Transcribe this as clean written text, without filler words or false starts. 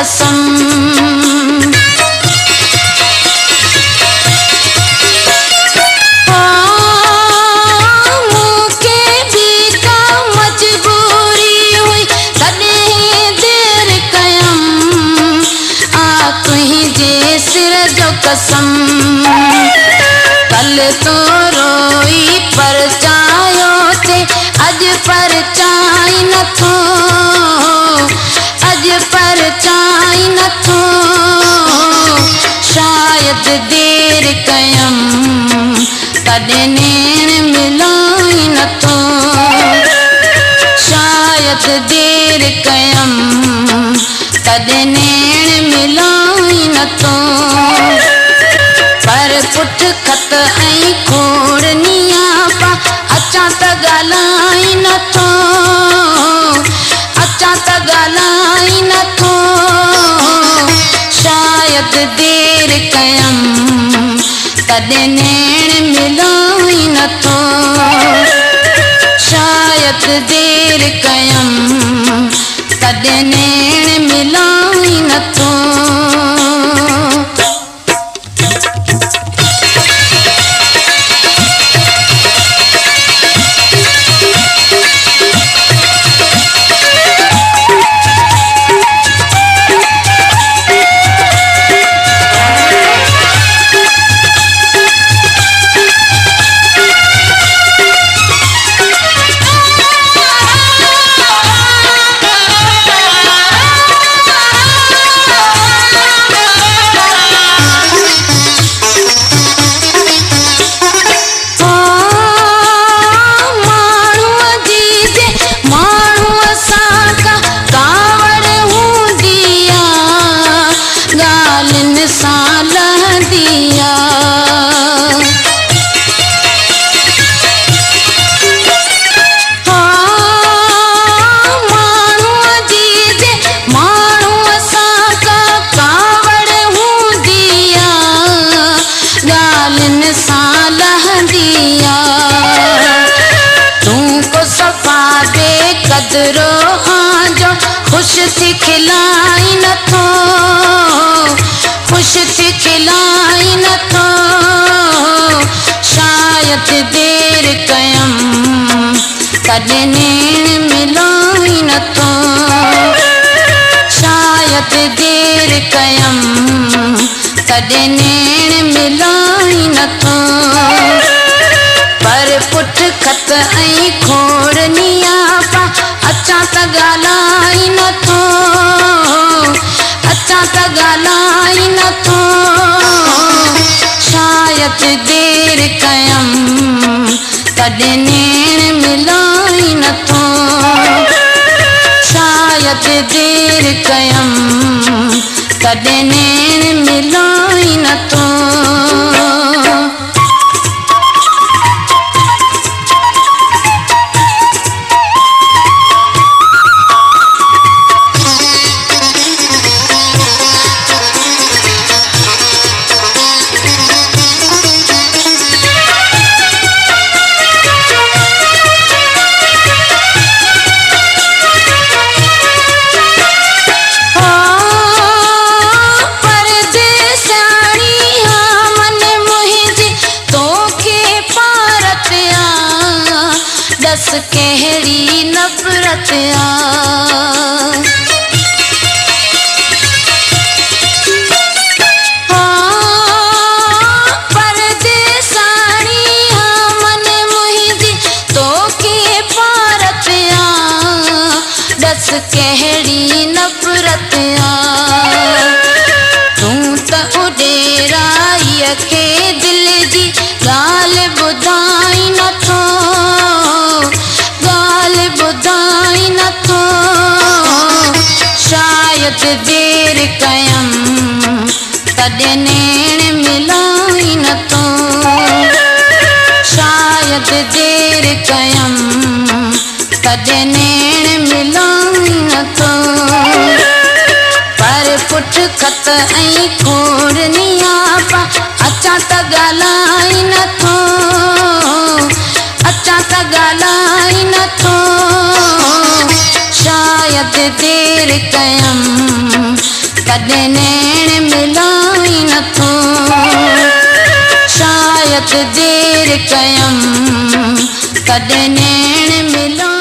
कसम। कसम कल तो रोई पर चायो थे अज पर चाई न थो, अज पर चाई न थो। शायद देर कयम कॾहिं नेण मिलाई न थो, शायद देर कयम कॾहिं नेण मिलाई न थो। पर पुठ खत ऐं खोड़ नियापा अचां त ॻाल्हाई नथो, अचां त ॻाल्हाई नथो। शायद देर कयम कॾहिं नेण मिलाई नथो, शायद देर कयम कॾहिं नेण मिलाई नथो। खुश थी खिलाई नथो, खुश थी खिलाई नथो। शायद देर कयम कॾहिं नेण मिलाई नथो, शायद देर कयम कॾहिं नेण मिलाई नथो। पर पुठ खत ऐं खोड़ नियापा अचां त ॻाल्हाई नथो, अचां त ॻाल्हाई नथो। शायद देर कयम कॾहिं नेण मिलाई नथो, शायद देर कयम कॾहिं नेण मिलाई नथो। दस कहिड़ी नफ़रत आ, परदेसाणी मन मुंहिंजी तोखे पारत आ। दस कहिड़ी नफ़रत आ, तूं त उॾेराईअ खे दिल जी ॻाल्हि ॿुधाई नथो, ॿुधाई नथो। शायद देर कयम कॾहिं नेण मिलाई नथो, शायद देर कयम कॾहिं नेण मिलाई नथो। पर पुठ खत ऐं खोड़ नियापा अचां त ॻाल्हाई नथो, अचां त ॻाल्हाई नथो। शायद देर कयम कॾहिं नैण मिलाई नथो। शायदि देर कयमि कॾहिं नैण मिला